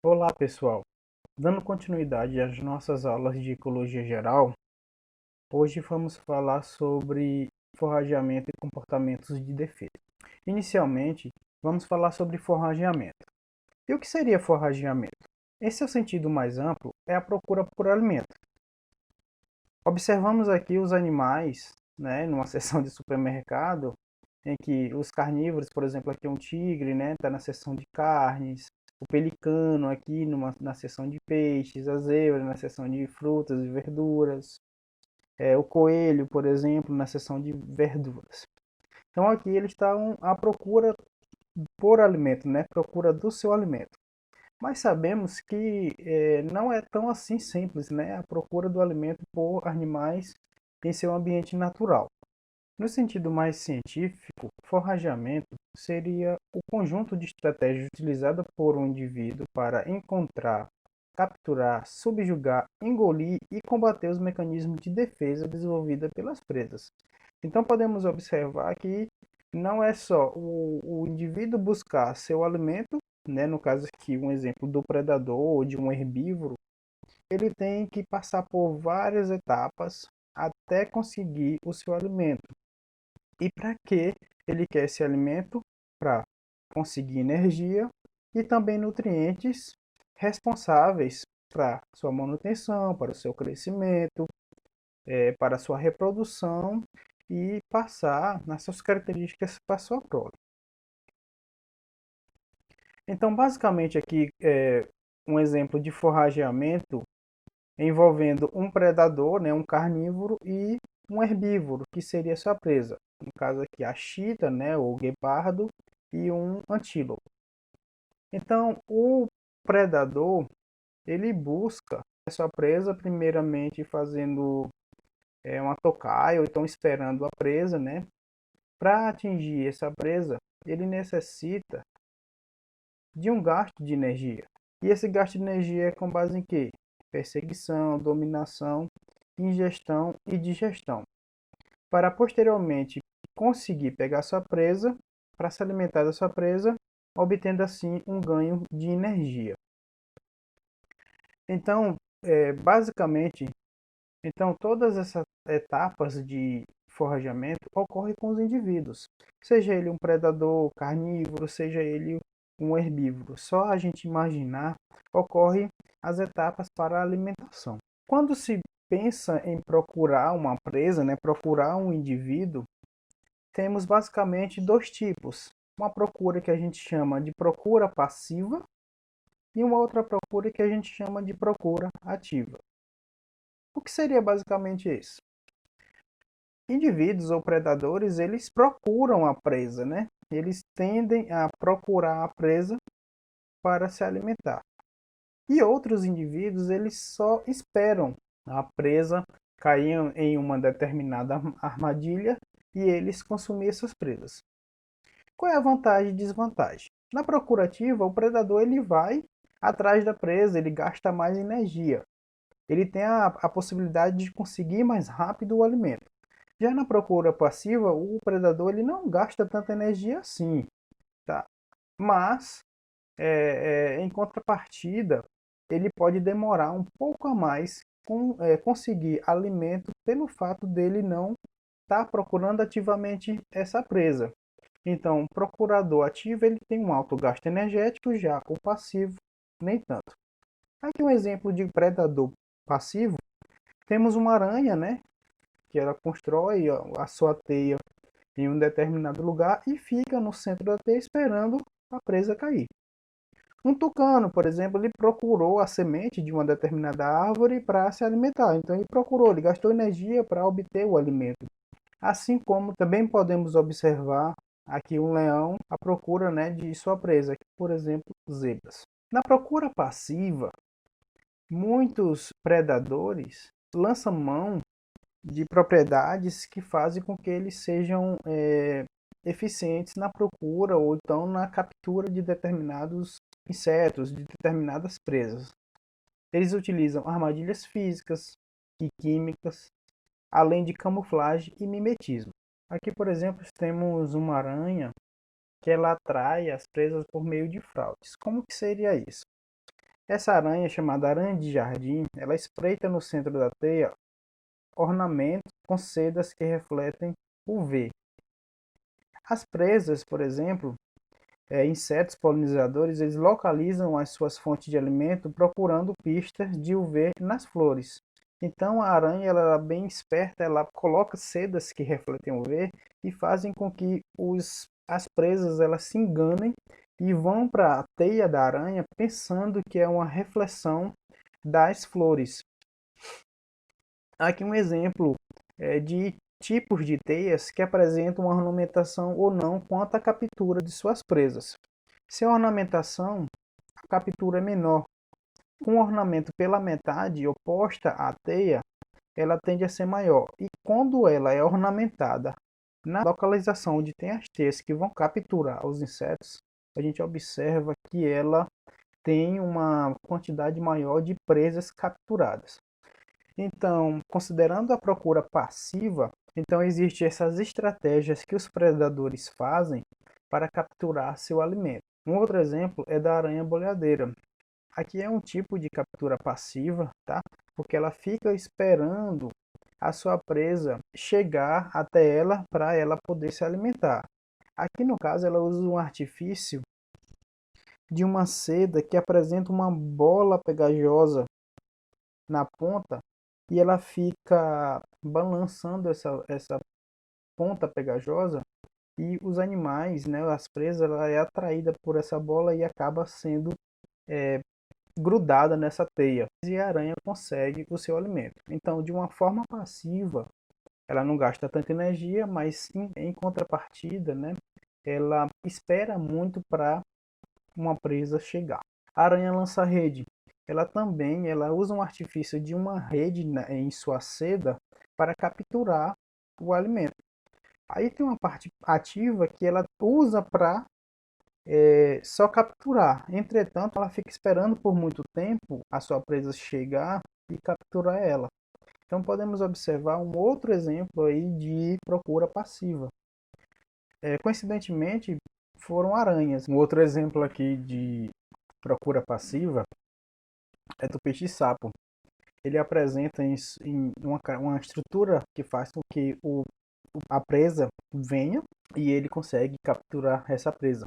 Olá, pessoal. Dando continuidade às nossas aulas de ecologia geral, hoje vamos falar sobre forrageamento e comportamentos de defesa. Inicialmente, vamos falar sobre forrageamento. E o que seria forrageamento? Em seu sentido mais amplo, é a procura por alimento. Observamos aqui os animais, numa seção de supermercado, em que os carnívoros, por exemplo, aqui um tigre, está na seção de carnes, o pelicano aqui na seção de peixes, a zebra na seção de frutas e verduras, o coelho, por exemplo, na seção de verduras. Então aqui eles estão à procura por alimento, procura do seu alimento. Mas sabemos que não é tão assim simples, a procura do alimento por animais em seu ambiente natural. No sentido mais científico, forrageamento seria o conjunto de estratégias utilizadas por um indivíduo para encontrar, capturar, subjugar, engolir e combater os mecanismos de defesa desenvolvidos pelas presas. Então podemos observar que não é só o indivíduo buscar seu alimento, no caso aqui um exemplo do predador ou de um herbívoro, ele tem que passar por várias etapas até conseguir o seu alimento. E para que ele quer esse alimento? Para conseguir energia e também nutrientes responsáveis para sua manutenção, para o seu crescimento, para a sua reprodução e passar nas suas características para a sua prole. Então, basicamente aqui é um exemplo de forrageamento envolvendo um predador, um carnívoro, e um herbívoro, que seria sua presa. No caso aqui, a chita, o guepardo, e um antílope. Então, o predador, ele busca a sua presa, primeiramente fazendo uma tocaia, ou então esperando a presa, Para atingir essa presa, ele necessita de um gasto de energia. E esse gasto de energia é com base em quê? Perseguição, dominação, ingestão e digestão, para posteriormente conseguir pegar sua presa, para se alimentar da sua presa, obtendo assim um ganho de energia. Então, basicamente, todas essas etapas de forrageamento ocorrem com os indivíduos, seja ele um predador carnívoro, seja ele um herbívoro. Só a gente imaginar ocorre as etapas para a alimentação. Quando se pensa em procurar uma presa, procurar um indivíduo, temos basicamente dois tipos. Uma procura que a gente chama de procura passiva e uma outra procura que a gente chama de procura ativa. O que seria basicamente isso? Indivíduos ou predadores, eles procuram a presa, Eles tendem a procurar a presa para se alimentar. E outros indivíduos, eles só esperam a presa cair em uma determinada armadilha e eles consumir essas presas. Qual é a vantagem e desvantagem? Na procurativa, o predador ele vai atrás da presa, ele gasta mais energia. Ele tem a possibilidade de conseguir mais rápido o alimento. Já na procura passiva, o predador ele não gasta tanta energia assim, tá? Mas, em contrapartida, ele pode demorar um pouco a mais com conseguir alimento pelo fato dele não estar procurando ativamente essa presa. Então, o procurador ativo ele tem um alto gasto energético, já o passivo nem tanto. Aqui um exemplo de predador passivo, temos uma aranha, que ela constrói a sua teia em um determinado lugar e fica no centro da teia esperando a presa cair. Um tucano, por exemplo, ele procurou a semente de uma determinada árvore para se alimentar. Então ele gastou energia para obter o alimento. Assim como também podemos observar aqui um leão à procura, de sua presa, por exemplo, zebras. Na procura passiva, muitos predadores lançam mão de propriedades que fazem com que eles sejam eficientes na procura ou então na captura de determinados insetos, de determinadas presas. Eles utilizam armadilhas físicas e químicas, além de camuflagem e mimetismo. Aqui, por exemplo, temos uma aranha que ela atrai as presas por meio de fraudes. Como que seria isso? Essa aranha, chamada aranha de jardim, ela espreita no centro da teia ornamentos com sedas que refletem UV. As presas, por exemplo, insetos polinizadores, eles localizam as suas fontes de alimento procurando pistas de UV nas flores. Então a aranha, ela é bem esperta, ela coloca sedas que refletem UV e fazem com que as presas elas se enganem e vão para a teia da aranha pensando que é uma reflexão das flores. Aqui um exemplo de tipos de teias que apresentam uma ornamentação ou não quanto à captura de suas presas. Se a ornamentação, a captura é menor, com o ornamento pela metade oposta à teia, ela tende a ser maior. E quando ela é ornamentada na localização onde tem as teias que vão capturar os insetos, a gente observa que ela tem uma quantidade maior de presas capturadas. Então, considerando a procura passiva, então existem essas estratégias que os predadores fazem para capturar seu alimento. Um outro exemplo é da aranha boleadeira. Aqui é um tipo de captura passiva, tá? Porque ela fica esperando a sua presa chegar até ela para ela poder se alimentar. Aqui no caso ela usa um artifício de uma seda que apresenta uma bola pegajosa na ponta e ela fica balançando essa ponta pegajosa e os animais, né, as presas, ela é atraída por essa bola e acaba sendo grudada nessa teia e a aranha consegue o seu alimento. Então, de uma forma passiva, ela não gasta tanta energia, mas em contrapartida, né, ela espera muito para uma presa chegar. A aranha lança-rede, ela usa um artifício de uma rede em sua seda para capturar o alimento. Aí tem uma parte ativa que ela usa para só capturar. Entretanto, ela fica esperando por muito tempo a sua presa chegar e capturar ela. Então podemos observar um outro exemplo aí de procura passiva. Coincidentemente, foram aranhas. Um outro exemplo aqui de procura passiva é do peixe-sapo. Ele apresenta em uma estrutura que faz com que a presa venha e ele consegue capturar essa presa.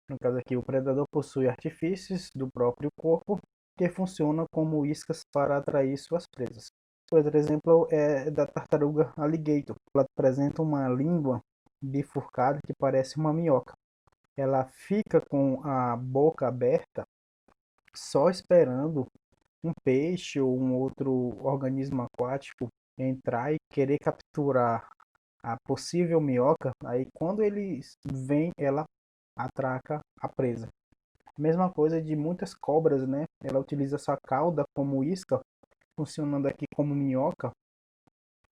No caso aqui, o predador possui artifícios do próprio corpo que funcionam como iscas para atrair suas presas. Outro exemplo é da tartaruga alligator. Ela apresenta uma língua bifurcada que parece uma minhoca. Ela fica com a boca aberta só esperando um peixe ou um outro organismo aquático entrar e querer capturar a possível minhoca. Aí quando ele vem, ela atraca a presa. Mesma coisa de muitas cobras, né? Ela utiliza sua cauda como isca, funcionando aqui como minhoca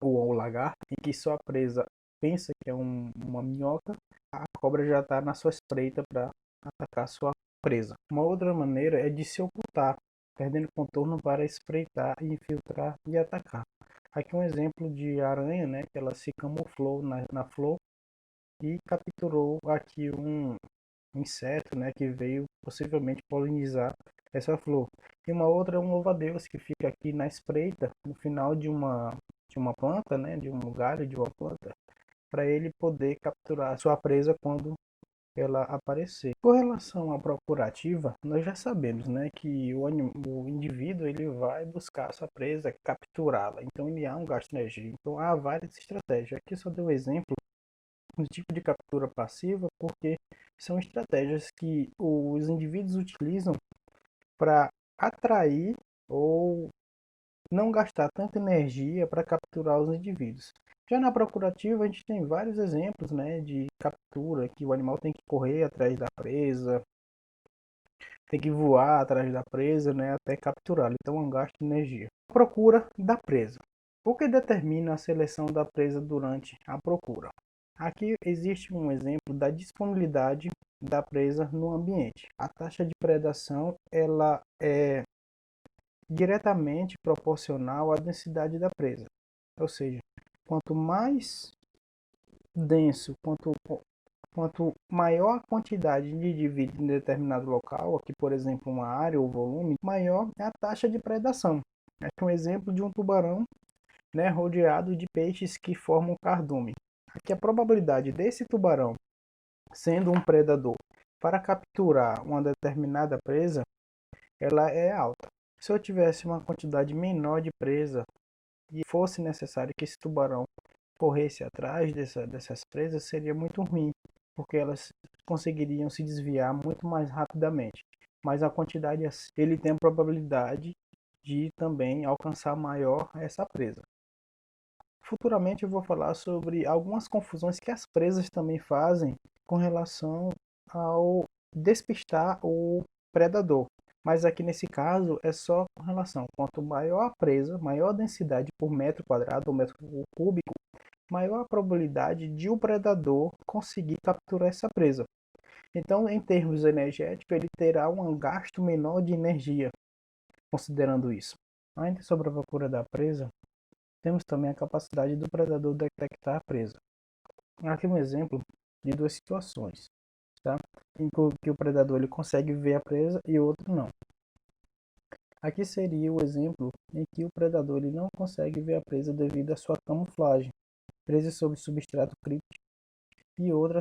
ou lagarto, em que sua presa pensa que é uma minhoca, a cobra já está na sua espreita para atacar sua presa. Uma outra maneira é de se ocultar, perdendo contorno para espreitar, infiltrar e atacar. Aqui um exemplo de aranha, né? Que ela se camuflou na flor e capturou aqui um inseto, né, que veio possivelmente polinizar essa flor. E uma outra é um louva-a-Deus que fica aqui na espreita, no final de uma planta, né, de um galho de uma planta, para ele poder capturar a sua presa quando ela aparecer. Com relação à procurativa, nós já sabemos, né, que o indivíduo ele vai buscar a sua presa, capturá-la. Então ele há um gasto de energia. Então há várias estratégias. Aqui só deu exemplo um tipo de captura passiva, porque são estratégias que os indivíduos utilizam para atrair ou não gastar tanta energia para capturar os indivíduos. Já na procurativa, a gente tem vários exemplos, né, de captura, que o animal tem que correr atrás da presa, tem que voar atrás da presa, né, até capturá-la. Então, é um gasto de energia. Procura da presa. O que determina a seleção da presa durante a procura? Aqui existe um exemplo da disponibilidade da presa no ambiente. A taxa de predação ela é diretamente proporcional à densidade da presa. Ou seja, quanto mais denso, quanto Quanto maior a quantidade de indivíduos em determinado local, aqui por exemplo uma área ou volume, maior é a taxa de predação. Aqui um exemplo de um tubarão, né, rodeado de peixes que formam cardume. Aqui a probabilidade desse tubarão, sendo um predador, para capturar uma determinada presa, ela é alta. Se eu tivesse uma quantidade menor de presa e fosse necessário que esse tubarão corresse atrás dessas presas, seria muito ruim, porque elas conseguiriam se desviar muito mais rapidamente. Mas a quantidade, ele tem a probabilidade de também alcançar maior essa presa. Futuramente eu vou falar sobre algumas confusões que as presas também fazem com relação ao despistar o predador. Mas aqui nesse caso é só com relação, quanto maior a presa, maior a densidade por metro quadrado ou metro cúbico, maior a probabilidade de o predador conseguir capturar essa presa. Então, em termos energéticos, ele terá um gasto menor de energia, considerando isso. Ainda sobre a procura da presa, temos também a capacidade do predador detectar a presa. Aqui um exemplo de duas situações, tá? Em que o predador ele consegue ver a presa e o outro não. Aqui seria o exemplo em que o predador ele não consegue ver a presa devido à sua camuflagem, presa sobre substrato críptico e outra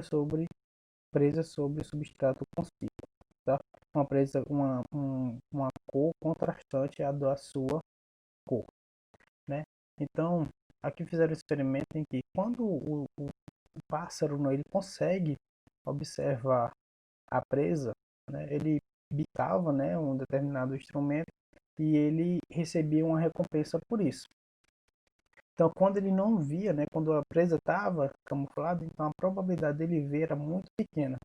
presa sobre substrato conspícuo, tá? Uma presa, uma cor contrastante à da sua cor, né? Então, aqui fizeram um experimento em que quando o pássaro ele consegue observar a presa, né, ele bicava, né, um determinado instrumento e ele recebia uma recompensa por isso. Então, quando ele não via, né, quando a presa estava camuflada, então a probabilidade dele ver era muito pequena.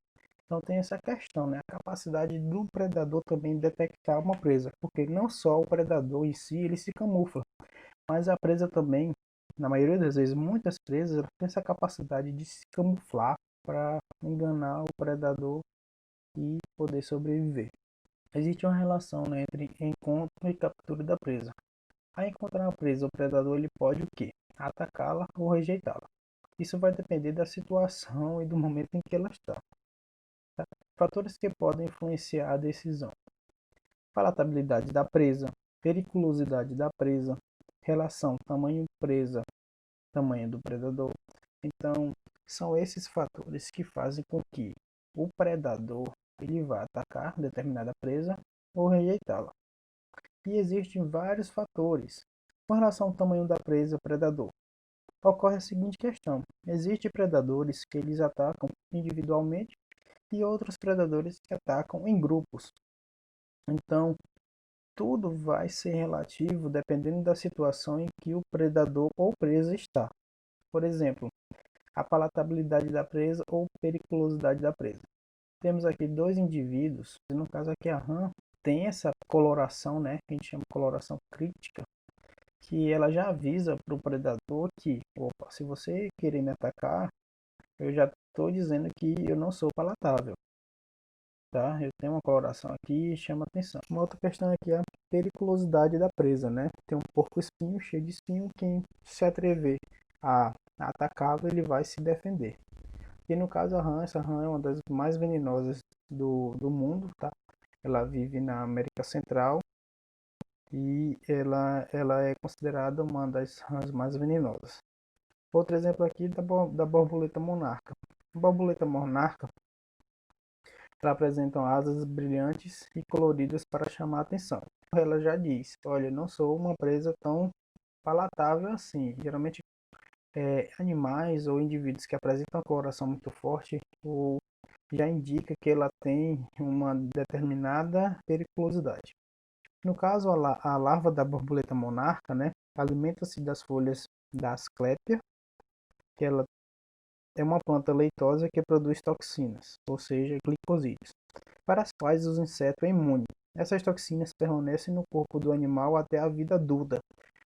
Então tem essa questão, né, a capacidade do predador também detectar uma presa, porque não só o predador em si ele se camufla, mas a presa também, na maioria das vezes, muitas presas elas têm essa capacidade de se camuflar para enganar o predador e poder sobreviver. Existe uma relação, né, entre encontro e captura da presa. Ao encontrar a presa, o predador ele pode o quê? Atacá-la ou rejeitá-la. Isso vai depender da situação e do momento em que ela está. Tá? Fatores que podem influenciar a decisão: palatabilidade da presa, periculosidade da presa, relação tamanho presa, tamanho do predador. Então, são esses fatores que fazem com que o predador ele vá atacar determinada presa ou rejeitá-la. E existem vários fatores com relação ao tamanho da presa predador. Ocorre a seguinte questão: existem predadores que eles atacam individualmente e outros predadores que atacam em grupos. Então, tudo vai ser relativo dependendo da situação em que o predador ou presa está. Por exemplo, a palatabilidade da presa ou periculosidade da presa. Temos aqui dois indivíduos, no caso aqui a rã tem essa coloração, né, que a gente chama de coloração críptica, que ela já avisa para o predador que, opa, se você querer me atacar, eu já estou dizendo que eu não sou palatável, tá? Eu tenho uma coloração aqui e chama atenção. Uma outra questão aqui é a periculosidade da presa, né? Tem um porco espinho cheio de espinho, quem se atrever a atacá-lo, ele vai se defender. E no caso a rã, essa rã é uma das mais venenosas do mundo, tá? Ela vive na América Central e ela é considerada uma das rãs mais venenosas. Outro exemplo aqui da borboleta monarca. A borboleta monarca ela apresenta asas brilhantes e coloridas para chamar a atenção. Ela já diz, olha, não sou uma presa tão palatável assim. Geralmente animais ou indivíduos que apresentam uma coloração muito forte ou já indica que ela tem uma determinada periculosidade. No caso, a larva da borboleta monarca, né, alimenta-se das folhas da asclepia, que ela é uma planta leitosa que produz toxinas, ou seja, glicosídeos, para as quais o inseto é imune. Essas toxinas permanecem no corpo do animal até a vida adulta,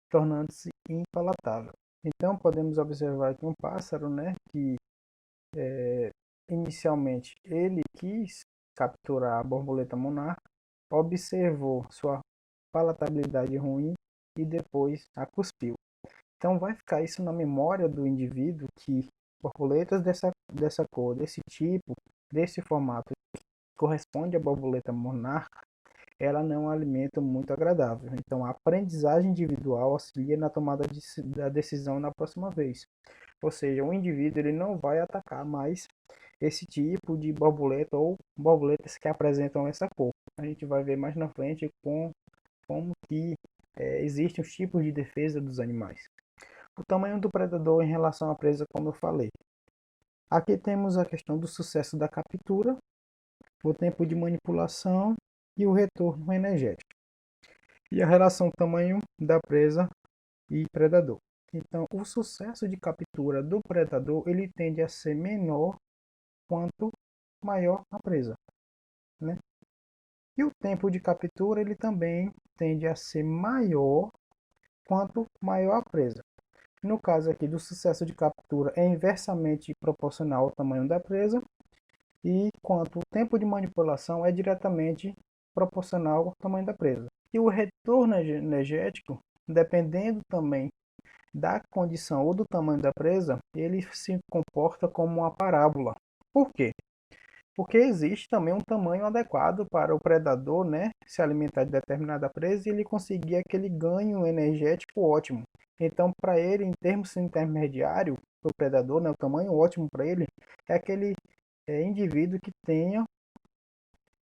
tornando-se impalatável. Então, podemos observar aqui um pássaro, né, que inicialmente ele quis capturar a borboleta monarca, observou sua palatabilidade ruim e depois a cuspiu. Então vai ficar isso na memória do indivíduo que Borboletas dessa cor, desse tipo, desse formato, que corresponde à borboleta monarca, ela não é um alimento muito agradável. Então, a aprendizagem individual auxilia na tomada da decisão na próxima vez. Ou seja, o indivíduo ele não vai atacar mais esse tipo de borboleta ou borboletas que apresentam essa cor. A gente vai ver mais na frente como que existem os tipos de defesa dos animais. O tamanho do predador em relação à presa, como eu falei. Aqui temos a questão do sucesso da captura, o tempo de manipulação e o retorno energético. E a relação tamanho da presa e predador. Então, o sucesso de captura do predador ele tende a ser menor quanto maior a presa, né? E o tempo de captura ele também tende a ser maior quanto maior a presa. No caso aqui do sucesso de captura é inversamente proporcional ao tamanho da presa, e quanto o tempo de manipulação é diretamente proporcional ao tamanho da presa. E o retorno energético, dependendo também da condição ou do tamanho da presa, ele se comporta como uma parábola. Por quê? Porque existe também um tamanho adequado para o predador, né, se alimentar de determinada presa e ele conseguir aquele ganho energético ótimo. Então, para ele, em termos intermediário, o predador, né, o tamanho ótimo para ele é aquele indivíduo que tenha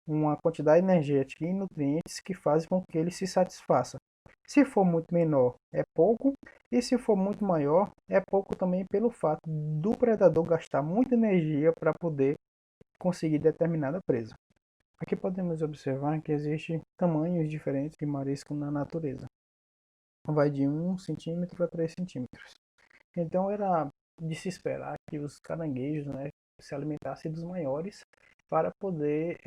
uma quantidade energética e nutrientes que fazem com que ele se satisfaça. Se for muito menor, é pouco, e se for muito maior, é pouco também pelo fato do predador gastar muita energia para poder conseguir determinada presa. Aqui podemos observar que existem tamanhos diferentes de marisco na natureza. Vai de 1 centímetro a 3 centímetros. Então era de se esperar que os caranguejos, né, se alimentassem dos maiores para poder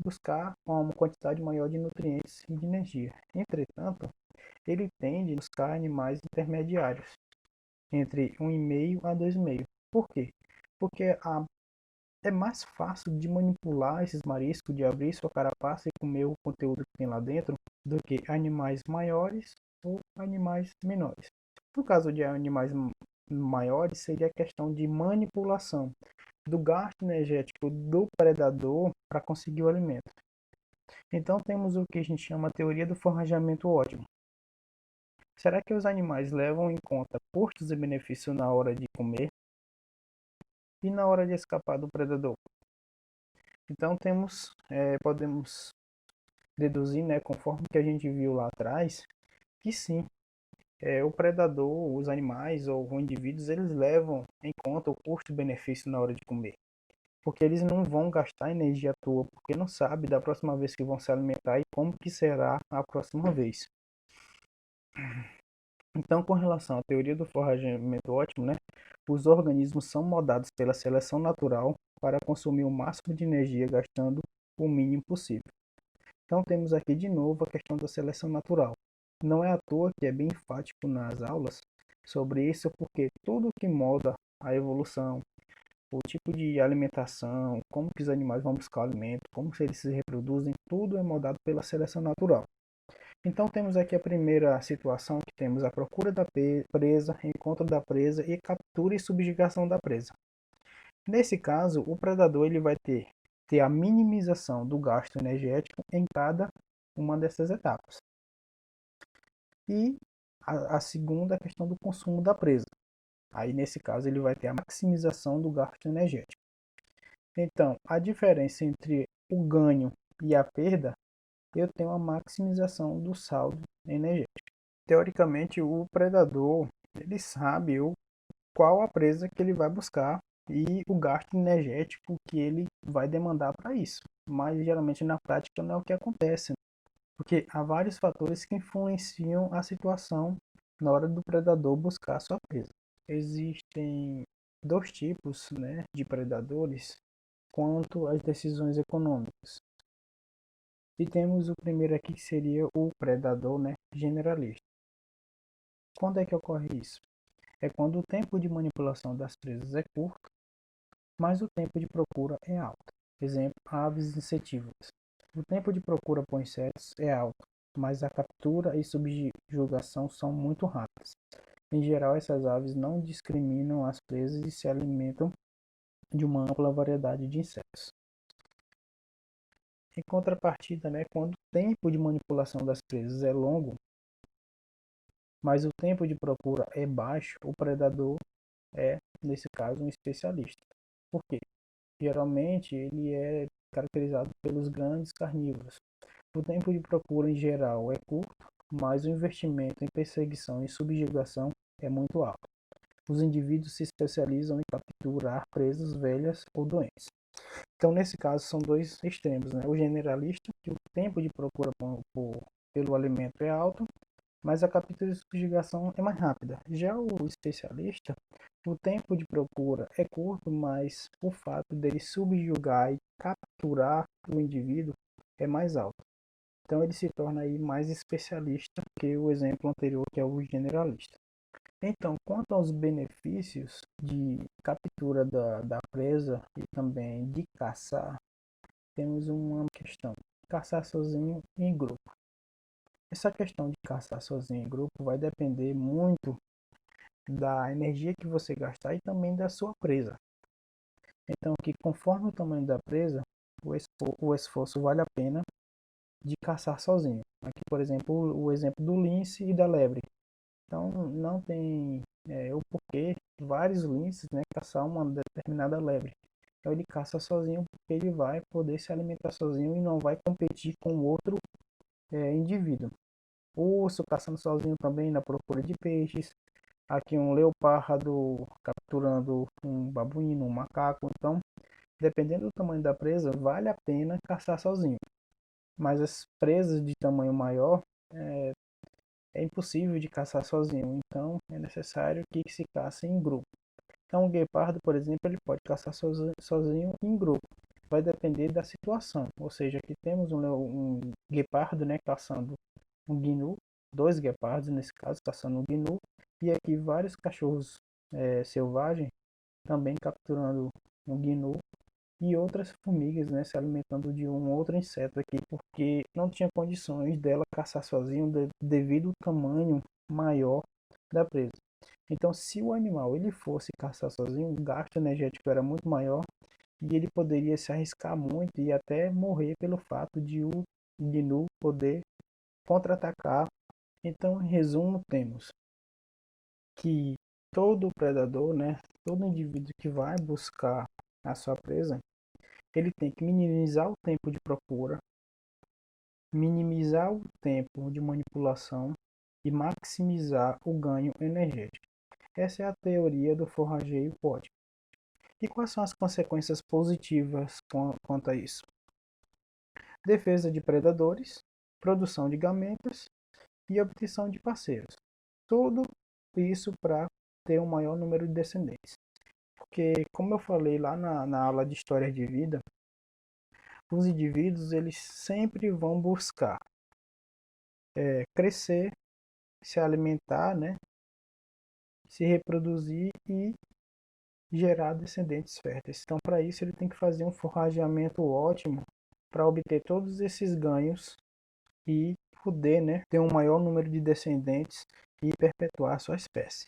buscar uma quantidade maior de nutrientes e de energia. Entretanto, ele tende a buscar animais intermediários, entre 1,5 a 2,5. Por quê? Porque é mais fácil de manipular esses mariscos, de abrir sua carapaça e comer o conteúdo que tem lá dentro, do que animais maiores ou animais menores. No caso de animais maiores, seria a questão de manipulação do gasto energético do predador para conseguir o alimento. Então temos o que a gente chama a teoria do forrajamento ótimo. Será que os animais levam em conta custos e benefícios na hora de comer e na hora de escapar do predador? Então podemos deduzir, né, conforme que a gente viu lá atrás, que sim, o predador, os animais ou os indivíduos, eles levam em conta o custo-benefício na hora de comer. Porque eles não vão gastar energia à toa, porque não sabe da próxima vez que vão se alimentar e como que será a próxima vez. Então, com relação à teoria do forrageamento ótimo, né, os organismos são moldados pela seleção natural para consumir o máximo de energia gastando o mínimo possível. Então, temos aqui de novo a questão da seleção natural. Não é à toa que é bem enfático nas aulas sobre isso, porque tudo que molda a evolução, o tipo de alimentação, como que os animais vão buscar o alimento, como eles se reproduzem, tudo é moldado pela seleção natural. Então temos aqui a primeira situação que temos a procura da presa, encontro da presa e captura e subjugação da presa. Nesse caso, o predador ele vai ter a minimização do gasto energético em cada uma dessas etapas. E a segunda é a questão do consumo da presa. Aí nesse caso ele vai ter a maximização do gasto energético. Então, a diferença entre o ganho e a perda, eu tenho a maximização do saldo energético. Teoricamente, o predador ele sabe qual a presa que ele vai buscar e o gasto energético que ele vai demandar para isso. Mas geralmente na prática não é o que acontece, porque há vários fatores que influenciam a situação na hora do predador buscar a sua presa. Existem dois tipos, né, de predadores quanto às decisões econômicas. E temos o primeiro aqui que seria o predador, né, generalista. Quando é que ocorre isso? É quando o tempo de manipulação das presas é curto, mas o tempo de procura é alto. Exemplo, aves insetívores. O tempo de procura por insetos é alto, mas a captura e subjugação são muito rápidas. Em geral, essas aves não discriminam as presas e se alimentam de uma ampla variedade de insetos. Em contrapartida, né, quando o tempo de manipulação das presas é longo, mas o tempo de procura é baixo, o predador é, nesse caso, um especialista. Por quê? Geralmente ele é caracterizado pelos grandes carnívoros. O tempo de procura em geral é curto, mas o investimento em perseguição e subjugação é muito alto. Os indivíduos se especializam em capturar presas velhas ou doentes. Então, nesse caso, são dois extremos, né? O generalista, que o tempo de procura pelo alimento é alto, mas a captura e subjugação é mais rápida. Já o especialista, o tempo de procura é curto, mas o fato dele subjugar e capturar o indivíduo é mais alto. Então ele se torna aí mais especialista que o exemplo anterior, que é o generalista. Então, quanto aos benefícios de captura da presa e também de caçar, temos uma questão: caçar sozinho e em grupo. Essa questão de caçar sozinho em grupo vai depender muito da energia que você gastar e também da sua presa. Então, que conforme o tamanho da presa, o esforço vale a pena de caçar sozinho. Aqui, por exemplo, o exemplo do lince e da lebre. Então, não tem o porquê vários linces, né, caçar uma determinada lebre. Então, ele caça sozinho porque ele vai poder se alimentar sozinho e não vai competir com outro indivíduo. O urso caçando sozinho também na procura de peixes. Aqui um leopardo capturando um babuíno, um macaco. Então, dependendo do tamanho da presa, vale a pena caçar sozinho. Mas as presas de tamanho maior é impossível de caçar sozinho. Então, é necessário que se caça em grupo. Então, o guepardo, por exemplo, ele pode caçar sozinho em grupo. Vai depender da situação. Ou seja, aqui temos um guepardo, né, caçando um gnu, dois guepardos nesse caso, caçando um gnu, e aqui vários cachorros selvagens também capturando um gnu e outras formigas, né, se alimentando de um outro inseto aqui, porque não tinha condições dela caçar sozinho devido ao tamanho maior da presa. Então, se o animal ele fosse caçar sozinho, o gasto energético era muito maior e ele poderia se arriscar muito e até morrer pelo fato de o gnu poder contra-atacar. Então, em resumo, temos que todo predador, né, todo indivíduo que vai buscar a sua presa, ele tem que minimizar o tempo de procura, minimizar o tempo de manipulação e maximizar o ganho energético. Essa é a teoria do forrageio pódico. E quais são as consequências positivas quanto a isso? Defesa de predadores, produção de gametas e obtenção de parceiros. Tudo isso para ter um maior número de descendentes. Porque, como eu falei lá na aula de história de vida, os indivíduos eles sempre vão buscar crescer, se alimentar, né, se reproduzir e gerar descendentes férteis. Então, para isso, ele tem que fazer um forrageamento ótimo para obter todos esses ganhos e poder, né, ter um maior número de descendentes e perpetuar a sua espécie.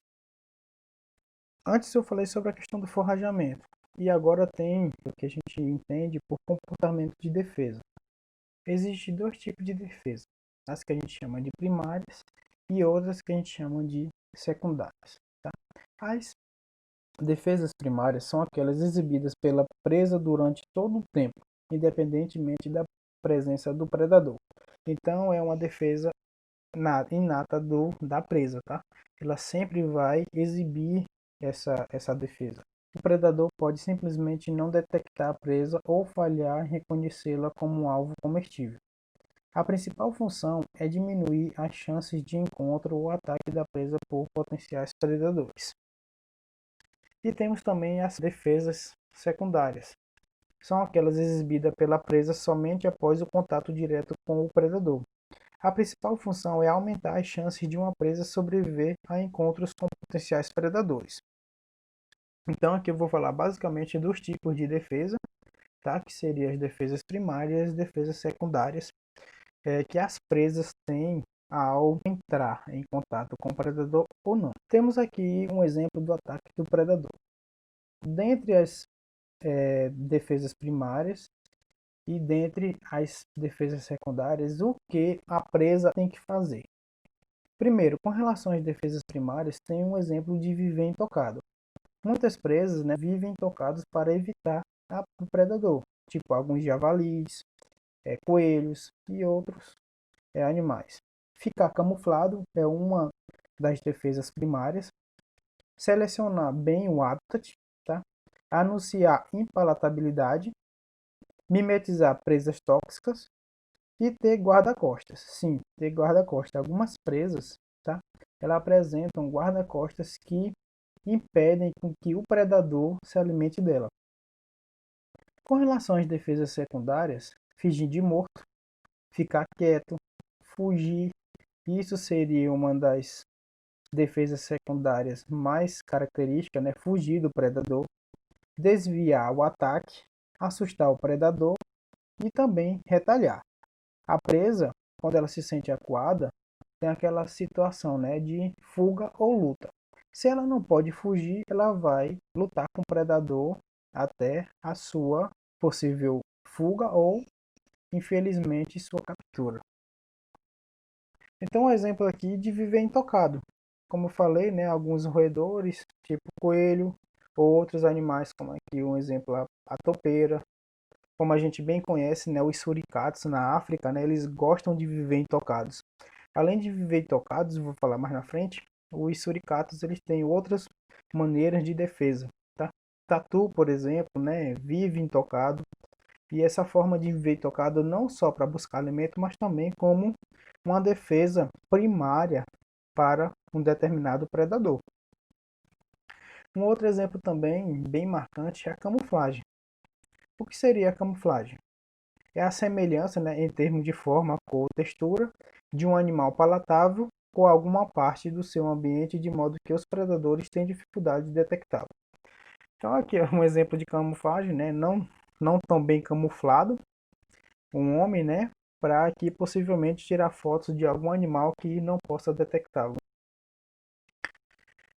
Antes eu falei sobre a questão do forrageamento e agora tem o que a gente entende por comportamento de defesa. Existem dois tipos de defesa, as que a gente chama de primárias e outras que a gente chama de secundárias. Tá? As defesas primárias são aquelas exibidas pela presa durante todo o tempo, independentemente da presença do predador. Então é uma defesa inata da presa, tá? Ela sempre vai exibir essa defesa. O predador pode simplesmente não detectar a presa ou falhar em reconhecê-la como um alvo comestível. A principal função é diminuir as chances de encontro ou ataque da presa por potenciais predadores. E temos também as defesas secundárias. São aquelas exibidas pela presa somente após o contato direto com o predador. A principal função é aumentar as chances de uma presa sobreviver a encontros com potenciais predadores. Então aqui eu vou falar basicamente dos tipos de defesa, tá? Que seriam as defesas primárias e as defesas secundárias que as presas têm ao entrar em contato com o predador ou não. Temos aqui um exemplo do ataque do predador. Dentre as defesas primárias e dentre as defesas secundárias, o que a presa tem que fazer? Primeiro, com relação às defesas primárias, tem um exemplo de viver intocado. Muitas presas, né, vivem intocadas para evitar o predador, tipo alguns javalis, coelhos e outros animais. Ficar camuflado é uma das defesas primárias. Selecionar bem o habitat, tá? Anunciar impalatabilidade, mimetizar presas tóxicas e ter guarda-costas. Sim, ter guarda-costas. Algumas presas, tá? Elas apresentam guarda-costas que impedem que o predador se alimente dela. Com relação às defesas secundárias, fingir de morto, ficar quieto, fugir, isso seria uma das defesas secundárias mais características, né? Fugir do predador, desviar o ataque, assustar o predador e também retalhar. A presa, quando ela se sente acuada, tem aquela situação, né, de fuga ou luta. Se ela não pode fugir, ela vai lutar com o predador até a sua possível fuga ou, infelizmente, sua captura. Então, um exemplo aqui de viver intocado. Como eu falei, né, alguns roedores, tipo coelho, ou outros animais, como aqui um exemplo, a topeira. Como a gente bem conhece, né, os suricatos na África, né, eles gostam de viver intocados. Além de viver intocados, vou falar mais na frente, os suricatos eles têm outras maneiras de defesa. Tá? Tatu, por exemplo, né, vive intocado. E essa forma de viver intocado não só para buscar alimento, mas também como uma defesa primária para um determinado predador. Um outro exemplo também bem marcante é a camuflagem. O que seria a camuflagem? É a semelhança, né, em termos de forma, cor, textura de um animal palatável com alguma parte do seu ambiente de modo que os predadores têm dificuldade de detectá-lo. Então aqui é um exemplo de camuflagem, né, não tão bem camuflado, um homem, né, para aqui possivelmente tirar fotos de algum animal que não possa detectá-lo.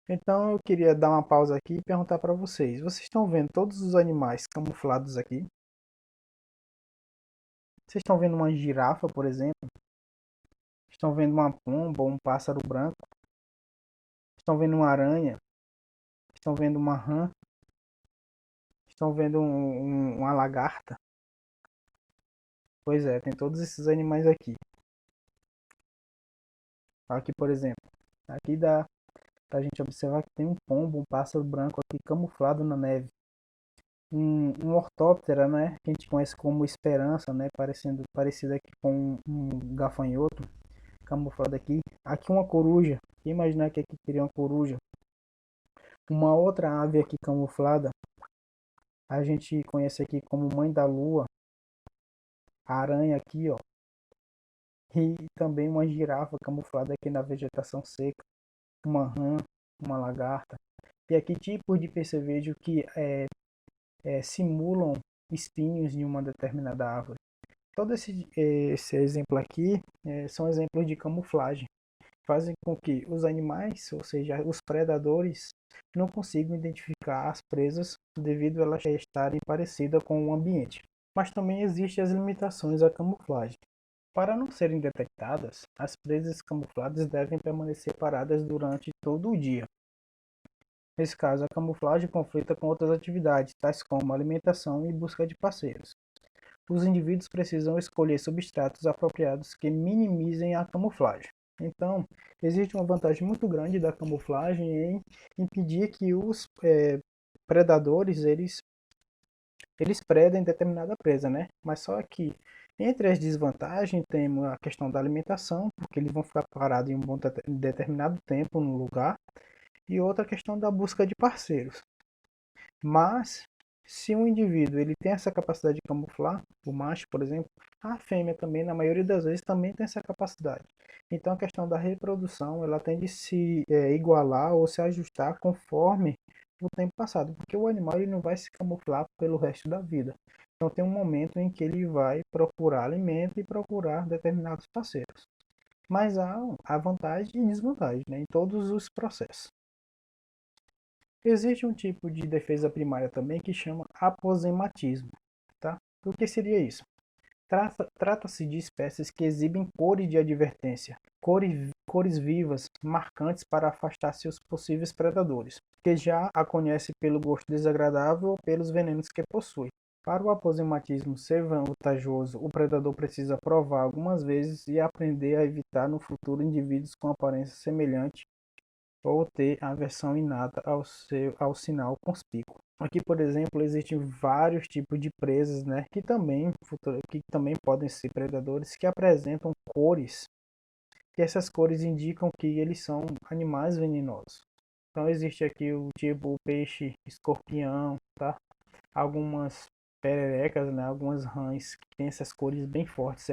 Então eu queria dar uma pausa aqui e perguntar para vocês: vocês estão vendo todos os animais camuflados aqui? Vocês estão vendo uma girafa, por exemplo? Estão vendo uma pomba ou um pássaro branco? Estão vendo uma aranha? Estão vendo uma rã? Estão vendo uma lagarta? Pois é, tem todos esses animais aqui. Aqui, por exemplo, aqui dá pra gente observar que tem um pombo, um pássaro branco aqui camuflado na neve. Um ortóptera, né, que a gente conhece como esperança, né, parecido aqui com um gafanhoto, camuflado aqui. Aqui uma coruja, quem imaginar que aqui teria uma coruja? Uma outra ave aqui camuflada, a gente conhece aqui como mãe da lua, a aranha aqui, ó. E também uma girafa camuflada aqui na vegetação seca, uma rã, uma lagarta. E aqui tipos de percevejo que simulam espinhos de uma determinada árvore. Todo esse exemplo aqui são exemplos de camuflagem. Fazem com que os animais, ou seja, os predadores, não consigam identificar as presas devido a elas estarem parecidas com o ambiente. Mas também existem as limitações à camuflagem. Para não serem detectadas, as presas camufladas devem permanecer paradas durante todo o dia. Nesse caso, a camuflagem conflita com outras atividades, tais como alimentação e busca de parceiros. Os indivíduos precisam escolher substratos apropriados que minimizem a camuflagem. Então, existe uma vantagem muito grande da camuflagem em impedir que os predadores eles predem determinada presa, né? Mas só que entre as desvantagens temos a questão da alimentação, porque eles vão ficar parados em um determinado tempo no lugar, e outra questão da busca de parceiros. Mas se um indivíduo ele tem essa capacidade de camuflar, o macho, por exemplo, a fêmea também, na maioria das vezes, também tem essa capacidade. Então a questão da reprodução, ela tende a se igualar ou se ajustar conforme o tempo passado, porque o animal ele não vai se camuflar pelo resto da vida. Então tem um momento em que ele vai procurar alimento e procurar determinados parceiros. Mas há vantagem e desvantagem, né, em todos os processos. Existe um tipo de defesa primária também que chama aposematismo. Tá? O que seria isso? Trata-se de espécies que exibem cores de advertência, cores vivas, marcantes para afastar seus possíveis predadores, que já a conhece pelo gosto desagradável ou pelos venenos que possui. Para o aposematismo ser vantajoso, o predador precisa provar algumas vezes e aprender a evitar no futuro indivíduos com aparência semelhante ou ter aversão inata ao sinal conspícuo. Aqui, por exemplo, existem vários tipos de presas, né, que também podem ser predadores, que apresentam cores, e essas cores indicam que eles são animais venenosos. Então existe aqui o tipo peixe escorpião, tá? Algumas pererecas, né, algumas rãs que têm essas cores bem fortes.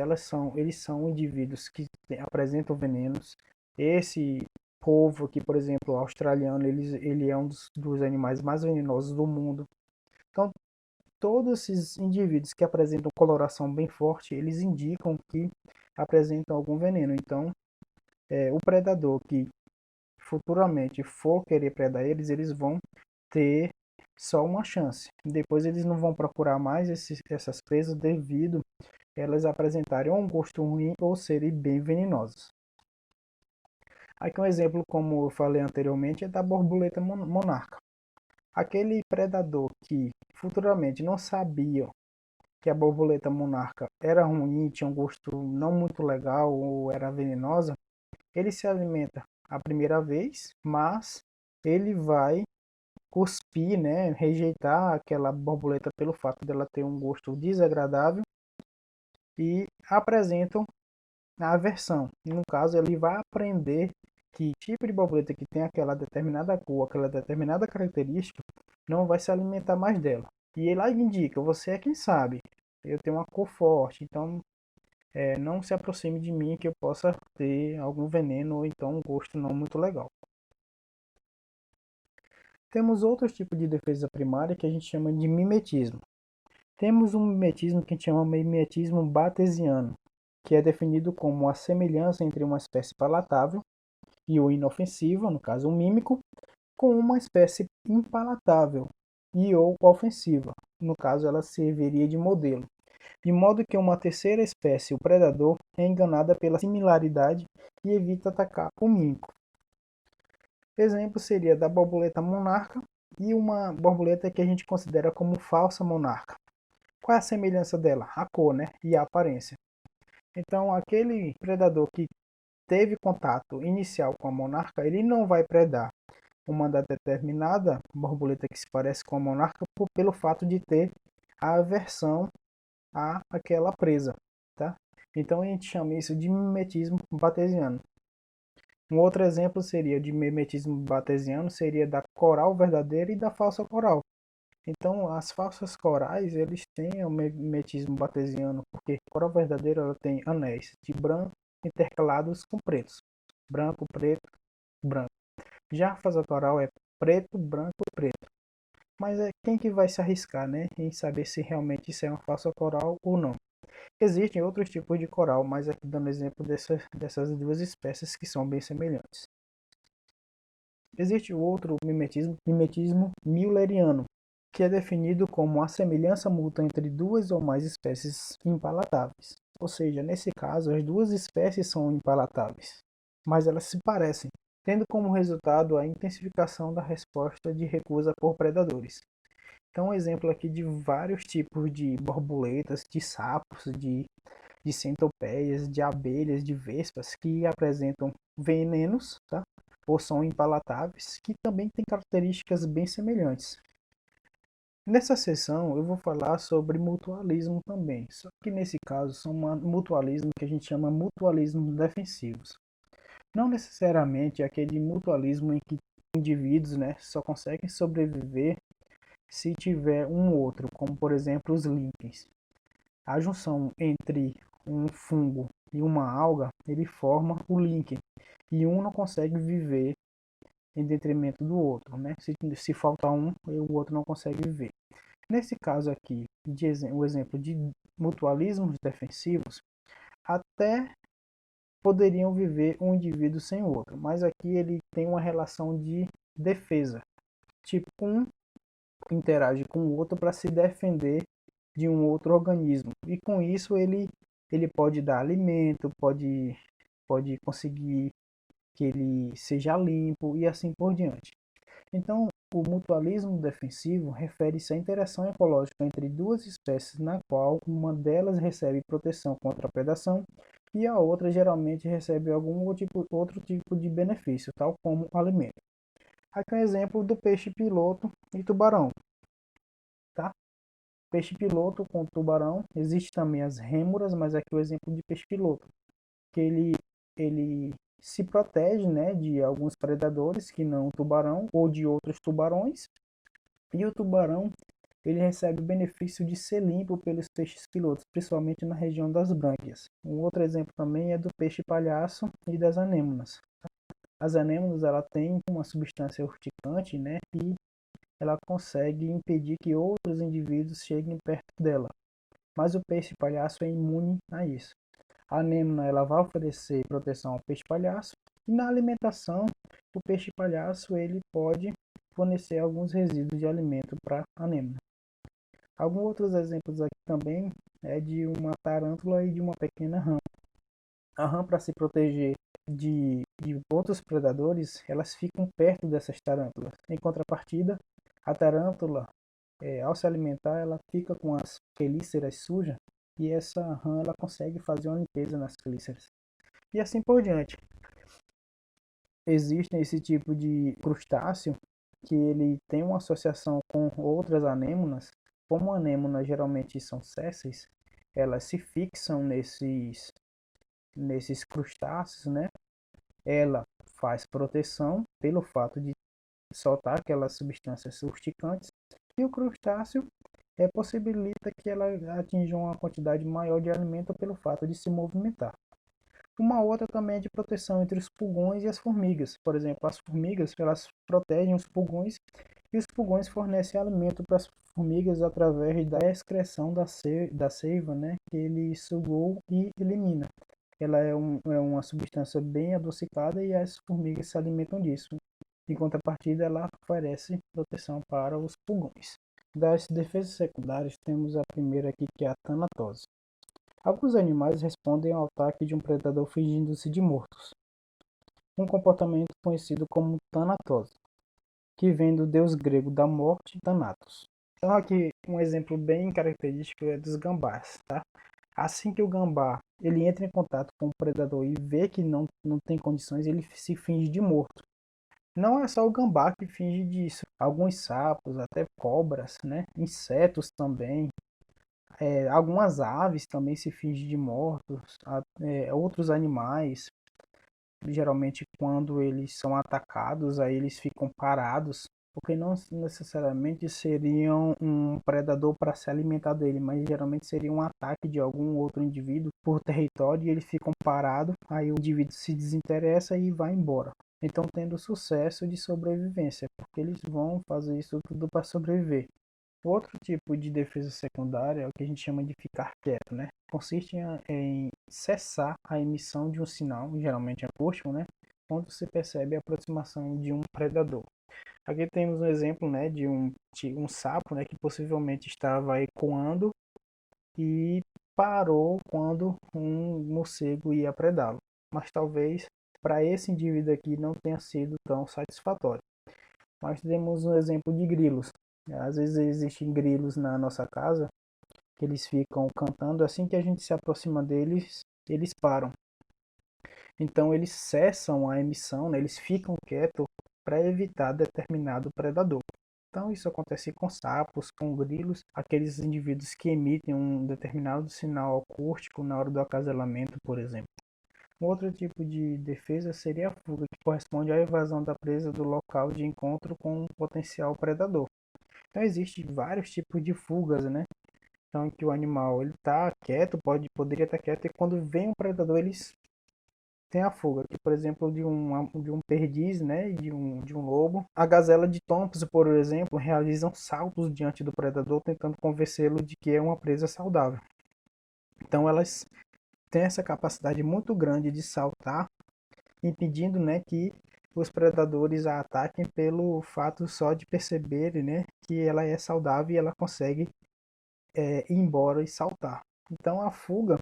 Eles são indivíduos que apresentam venenos. Esse polvo aqui, por exemplo, australiano, ele é um dos animais mais venenosos do mundo. Então, todos esses indivíduos que apresentam coloração bem forte, eles indicam que apresentam algum veneno. Então, o predador que futuramente for querer predar eles, eles vão ter só uma chance. Depois eles não vão procurar mais essas presas devido elas apresentarem um gosto ruim ou serem bem venenosas. Aqui um exemplo, como eu falei anteriormente, é da borboleta monarca. Aquele predador que futuramente não sabia que a borboleta monarca era ruim, tinha um gosto não muito legal ou era venenosa, ele se alimenta a primeira vez, mas ele vai cuspir, né, rejeitar aquela borboleta pelo fato dela ter um gosto desagradável e apresentam a aversão. E no caso, ele vai aprender que tipo de borboleta que tem aquela determinada cor, aquela determinada característica, não vai se alimentar mais dela. E ele lá indica, você é quem sabe, eu tenho uma cor forte, então não se aproxime de mim que eu possa ter algum veneno ou então um gosto não muito legal. Temos outros tipos de defesa primária que a gente chama de mimetismo. Temos um mimetismo que a gente chama de mimetismo batesiano, que é definido como a semelhança entre uma espécie palatável e ou inofensiva, no caso um mímico, com uma espécie impalatável e ou ofensiva, no caso ela serviria de modelo, de modo que uma terceira espécie, o predador, é enganada pela similaridade e evita atacar o mímico. Exemplo seria da borboleta monarca e uma borboleta que a gente considera como falsa monarca. Qual é a semelhança dela? A cor, né? E a aparência. Então, aquele predador que teve contato inicial com a monarca, ele não vai predar uma determinada borboleta que se parece com a monarca pelo fato de ter a aversão àquela presa, tá? Então, a gente chama isso de mimetismo batesiano. Um outro exemplo seria de mimetismo batesiano seria da coral verdadeira e da falsa coral. Então, as falsas corais, eles têm o mimetismo batesiano, porque a coral verdadeira ela tem anéis de branco intercalados com pretos. Branco, preto, branco. Já a falsa coral é preto, branco e preto. Mas é quem que vai se arriscar, né, em saber se realmente isso é uma falsa coral ou não. Existem outros tipos de coral, mas aqui dando exemplo dessas duas espécies que são bem semelhantes. Existe outro mimetismo mülleriano, que é definido como a semelhança mútua entre duas ou mais espécies impalatáveis. Ou seja, nesse caso, as duas espécies são impalatáveis, mas elas se parecem, tendo como resultado a intensificação da resposta de recusa por predadores. Então, um exemplo aqui de vários tipos de borboletas, de sapos, de centopeias, de abelhas, de vespas que apresentam venenos, tá? Ou são impalatáveis, que também têm características bem semelhantes. Nessa sessão eu vou falar sobre mutualismo também, só que nesse caso são mutualismo que a gente chama mutualismo defensivos. Não necessariamente aquele mutualismo em que indivíduos, né, só conseguem sobreviver se tiver um outro, como por exemplo os líquens. A junção entre um fungo e uma alga, ele forma o líquen, e um não consegue viver em detrimento do outro, né? Se falta um, o outro não consegue viver. Nesse caso aqui, o exemplo de mutualismos defensivos, até poderiam viver um indivíduo sem o outro, mas aqui ele tem uma relação de defesa. Tipo, um interage com o outro para se defender de um outro organismo. E com isso ele pode dar alimento, pode conseguir que ele seja limpo e assim por diante. Então, o mutualismo defensivo refere-se à interação ecológica entre duas espécies na qual uma delas recebe proteção contra a predação e a outra geralmente recebe algum outro tipo de benefício, tal como alimento. Aqui é um exemplo do peixe piloto e tubarão. Tá? Peixe piloto com tubarão, existe também as rêmoras, mas aqui é o exemplo de peixe piloto, que ele se protege, né, de alguns predadores que não o tubarão ou de outros tubarões, e o tubarão ele recebe o benefício de ser limpo pelos peixes pilotos, principalmente na região das brânquias. Um outro exemplo também é do peixe palhaço e das anêmonas. As anêmonas ela tem uma substância urticante, né, e ela consegue impedir que outros indivíduos cheguem perto dela. Mas o peixe palhaço é imune a isso. A anêmona ela vai oferecer proteção ao peixe palhaço e na alimentação o peixe palhaço ele pode fornecer alguns resíduos de alimento para a anêmona. Alguns outros exemplos aqui também é de uma tarântula e de uma pequena rã. A rã, para se proteger de outros predadores, elas ficam perto dessas tarântulas. Em contrapartida, a tarântula, ao se alimentar, ela fica com as quelíceras sujas e essa rã ela consegue fazer uma limpeza nas quelíceras. E assim por diante. Existem esse tipo de crustáceo que ele tem uma associação com outras anêmonas. Como anêmonas geralmente são sésseis, elas se fixam nesses crustáceos, né? Ela faz proteção pelo fato de soltar aquelas substâncias urticantes e o crustáceo possibilita que ela atinja uma quantidade maior de alimento pelo fato de se movimentar. Uma outra também é de proteção entre os pulgões e as formigas. Por exemplo, as formigas elas protegem os pulgões e os pulgões fornecem alimento para as formigas através da excreção da seiva, né, que ele sugou e elimina. Ela é uma substância bem adocicada e as formigas se alimentam disso. Em contrapartida, ela oferece proteção para os pulgões. Das defesas secundárias, temos a primeira aqui, que é a tanatose. Alguns animais respondem ao ataque de um predador fingindo-se de mortos, um comportamento conhecido como tanatose, que vem do deus grego da morte, Thanatos. Então aqui um exemplo bem característico é dos gambás, tá? Assim que o gambá ele entra em contato com o predador e vê que não tem condições, ele se finge de morto. Não é só o gambá que finge disso. Alguns sapos, até cobras, né? Insetos também. Algumas aves também se fingem de mortos. Outros animais, geralmente quando eles são atacados, aí eles ficam parados. Porque não necessariamente seriam um predador para se alimentar dele, mas geralmente seria um ataque de algum outro indivíduo por território e eles ficam parados. Aí o indivíduo se desinteressa e vai embora. Então tendo sucesso de sobrevivência, porque eles vão fazer isso tudo para sobreviver. Outro tipo de defesa secundária é o que a gente chama de ficar quieto, né? Consiste em cessar a emissão de um sinal, geralmente acústico, né? Quando se percebe a aproximação de um predador. Aqui temos um exemplo, né, de um sapo, né, que possivelmente estava ecoando e parou quando um morcego ia predá-lo. Mas talvez para esse indivíduo aqui não tenha sido tão satisfatório. Mas temos um exemplo de grilos. Às vezes existem grilos na nossa casa que eles ficam cantando, assim que a gente se aproxima deles, eles param. Então eles cessam a emissão, né? Eles ficam quietos para evitar determinado predador. Então isso acontece com sapos, com grilos, aqueles indivíduos que emitem um determinado sinal acústico na hora do acasalamento, por exemplo. Um outro tipo de defesa seria a fuga, que corresponde à evasão da presa do local de encontro com um potencial predador. Então existem vários tipos de fugas, né? Então que o animal ele está quieto, poderia estar quieto, e quando vem um predador eles têm a fuga. Que, por exemplo, de um perdiz, né? De um lobo. A gazela de Thompson, por exemplo, realizam saltos diante do predador, tentando convencê-lo de que é uma presa saudável. Então elas tem essa capacidade muito grande de saltar, impedindo, né, que os predadores a ataquem pelo fato só de perceberem, né, que ela é saudável e ela consegue ir embora e saltar. Então a fuga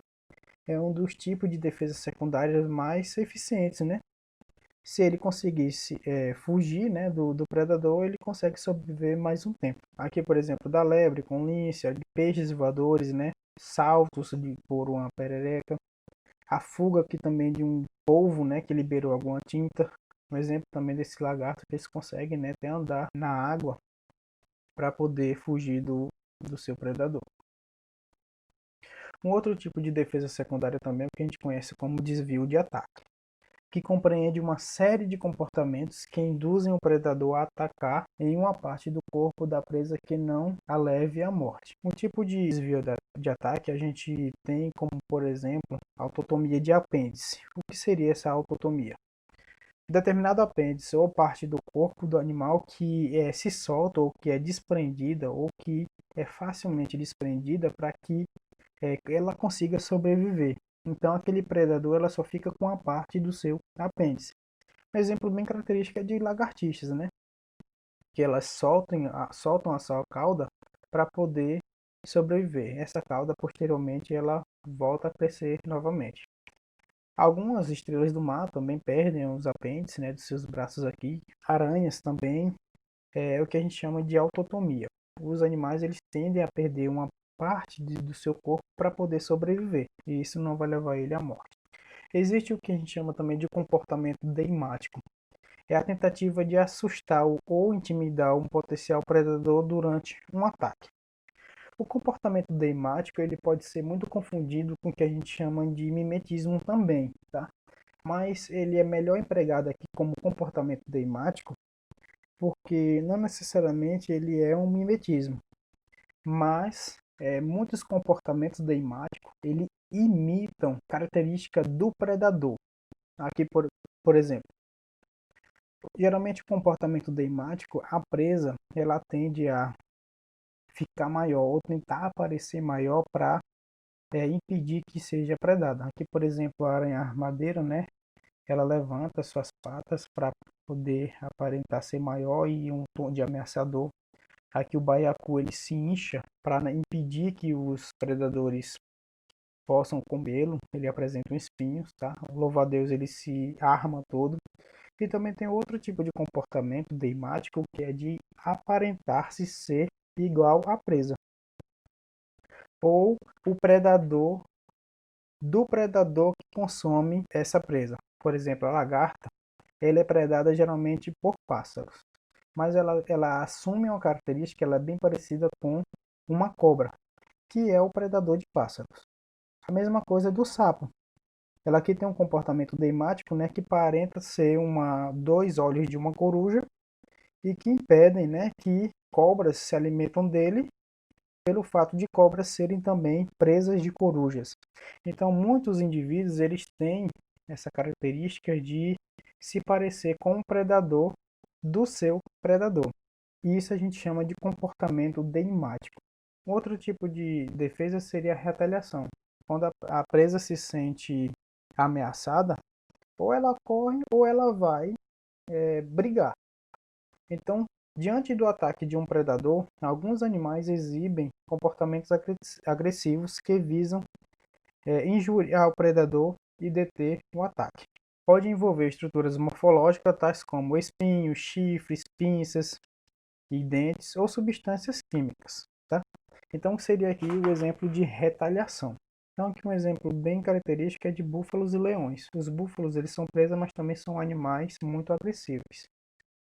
é um dos tipos de defesas secundárias mais eficientes, né? Se ele conseguisse fugir, né, do predador, ele consegue sobreviver mais um tempo. Aqui, por exemplo, da lebre com lince, de peixes voadores, né, saltos por uma perereca, a fuga aqui também de um polvo, né, que liberou alguma tinta. Um exemplo também desse lagarto que eles conseguem, né, até andar na água para poder fugir do seu predador. Um outro tipo de defesa secundária também é o que a gente conhece como desvio de ataque, que compreende uma série de comportamentos que induzem o predador a atacar em uma parte do corpo da presa que não a leve à morte. Um tipo de desvio de ataque a gente tem como, por exemplo, autotomia de apêndice. O que seria essa autotomia? Determinado apêndice ou parte do corpo do animal que se solta ou que é desprendida ou que é facilmente desprendida para que ela consiga sobreviver. Então aquele predador ela só fica com a parte do seu apêndice. Um exemplo bem característico é de lagartixas, né? Que elas soltam a sua cauda para poder sobreviver. Essa cauda posteriormente ela volta a crescer novamente. Algumas estrelas do mar também perdem os apêndices, né, dos seus braços aqui. Aranhas também é o que a gente chama de autotomia. Os animais eles tendem a perder uma parte do seu corpo para poder sobreviver, e isso não vai levar ele à morte. Existe o que a gente chama também de comportamento deimático. É a tentativa de assustar ou intimidar um potencial predador durante um ataque. O comportamento deimático ele pode ser muito confundido com o que a gente chama de mimetismo também, tá? Mas ele é melhor empregado aqui como comportamento deimático porque não necessariamente ele é um mimetismo, mas muitos comportamentos deimáticos ele imitam característica do predador. Aqui, por exemplo, geralmente o comportamento deimático, a presa ela tende a ficar maior ou tentar aparecer maior para impedir que seja predada. Aqui, por exemplo, a aranha armadeira, né? Ela levanta suas patas para poder aparentar ser maior e um tom de ameaçador. Aqui o baiacu ele se incha para impedir que os predadores possam comê-lo. Ele apresenta um espinhos, tá? O louva-a-Deus ele se arma todo. E também tem outro tipo de comportamento deimático que é de aparentar-se ser igual à presa. Ou o predador do predador que consome essa presa. Por exemplo, a lagarta, ela é predada geralmente por pássaros, mas ela assume uma característica, ela é bem parecida com uma cobra, que é o predador de pássaros. A mesma coisa do sapo. Ela aqui tem um comportamento deimático, né, que aparenta ser dois olhos de uma coruja e que impedem, né, que cobras se alimentam dele pelo fato de cobras serem também presas de corujas. Então, muitos indivíduos eles têm essa característica de se parecer com o predador do seu predador. E isso a gente chama de comportamento deimático. Outro tipo de defesa seria a retaliação. Quando a presa se sente ameaçada, ou ela corre ou ela vai brigar. Então, diante do ataque de um predador, alguns animais exibem comportamentos agressivos que visam injuriar o predador e deter o ataque. Pode envolver estruturas morfológicas tais como espinhos, chifres, pinças e dentes ou substâncias químicas. Tá? Então seria aqui o exemplo de retaliação. Então aqui um exemplo bem característico é de búfalos e leões. Os búfalos eles são presas, mas também são animais muito agressivos.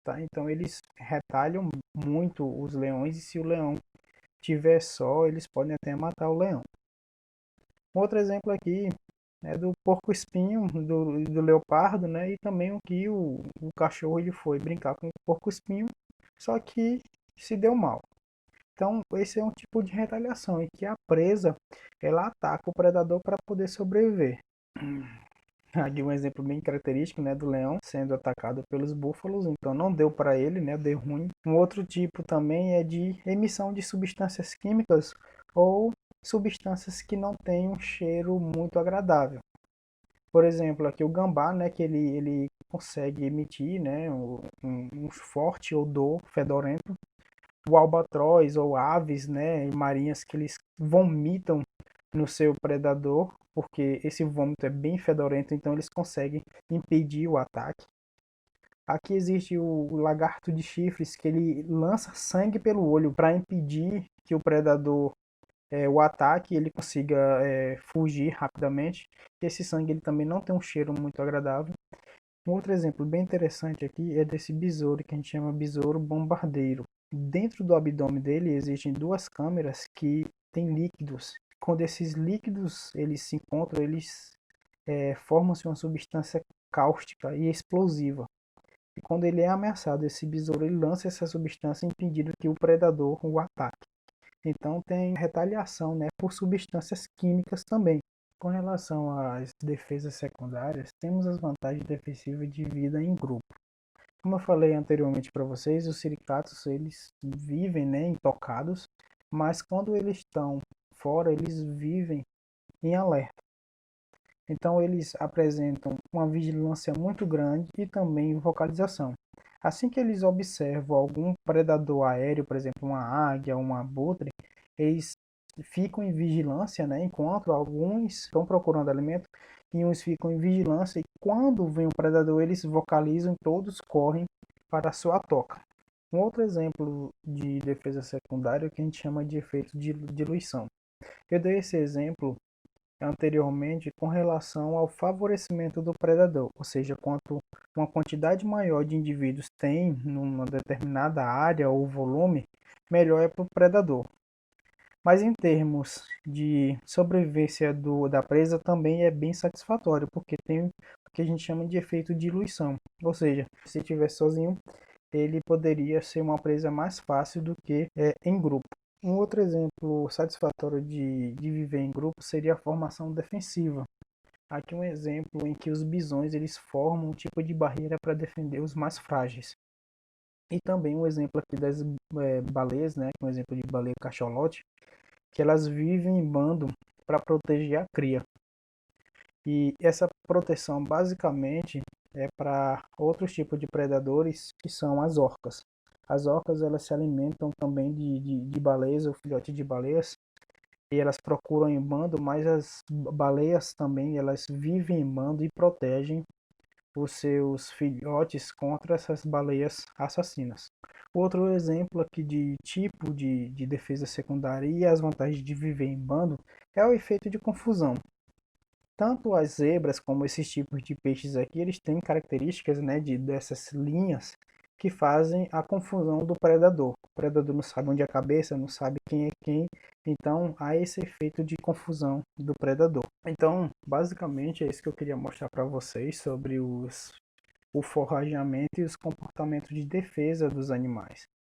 Tá? Então eles retalham muito os leões e se o leão tiver só, eles podem até matar o leão. Outro exemplo aqui é do porco-espinho, do leopardo, né? E também o que o cachorro ele foi brincar com o porco-espinho, só que se deu mal. Então esse é um tipo de retaliação em que a presa ela ataca o predador para poder sobreviver. Aqui um exemplo bem característico, né, do leão sendo atacado pelos búfalos, então não deu para ele, né, deu ruim. Um outro tipo também é de emissão de substâncias químicas ou substâncias que não têm um cheiro muito agradável. Por exemplo, aqui o gambá, né, que ele consegue emitir, né, um forte odor fedorento. O albatroz ou aves, né, marinhas que eles vomitam no seu predador, porque esse vômito é bem fedorento, então eles conseguem impedir o ataque. Aqui existe o lagarto de chifres, que ele lança sangue pelo olho para impedir que o predador o ataque e ele consiga fugir rapidamente. Esse sangue ele também não tem um cheiro muito agradável. Um outro exemplo bem interessante aqui é desse besouro que a gente chama besouro bombardeiro. Dentro do abdômen dele existem duas câmeras que têm líquidos. Quando esses líquidos eles se encontram, eles formam-se uma substância cáustica e explosiva. E quando ele é ameaçado, esse besouro ele lança essa substância impedindo que o predador o ataque. Então tem retaliação, né, por substâncias químicas também. Com relação às defesas secundárias, temos as vantagens defensivas de vida em grupo. Como eu falei anteriormente para vocês, os siricatos eles vivem, né, intocados, mas quando eles estão fora, eles vivem em alerta. Então eles apresentam uma vigilância muito grande e também vocalização. Assim que eles observam algum predador aéreo, por exemplo, uma águia, um abutre, eles ficam em vigilância, né? Enquanto alguns estão procurando alimento e uns ficam em vigilância e quando vem o predador eles vocalizam e todos correm para a sua toca. Um outro exemplo de defesa secundária é o que a gente chama de efeito de diluição. Eu dei esse exemplo anteriormente com relação ao favorecimento do predador, ou seja, quanto uma quantidade maior de indivíduos tem numa determinada área ou volume, melhor é para o predador. Mas em termos de sobrevivência da presa também é bem satisfatório, porque tem o que a gente chama de efeito diluição, ou seja, se estiver sozinho, ele poderia ser uma presa mais fácil do que em grupo. Um outro exemplo satisfatório de viver em grupo seria a formação defensiva. Aqui um exemplo em que os bisões eles formam um tipo de barreira para defender os mais frágeis. E também um exemplo aqui das baleias, né, um exemplo de baleia cachalote, que elas vivem em bando para proteger a cria. E essa proteção basicamente é para outros tipos de predadores que são as orcas. As orcas elas se alimentam também de baleias ou filhotes de baleias e elas procuram em bando, mas as baleias também elas vivem em bando e protegem os seus filhotes contra essas baleias assassinas. Outro exemplo aqui de tipo de defesa secundária e as vantagens de viver em bando é o efeito de confusão. Tanto as zebras como esses tipos de peixes aqui, eles têm características, né, dessas linhas que fazem a confusão do predador. O predador não sabe onde é a cabeça, não sabe quem é quem, então há esse efeito de confusão do predador. Então, basicamente é isso que eu queria mostrar para vocês sobre o forrageamento e os comportamentos de defesa dos animais.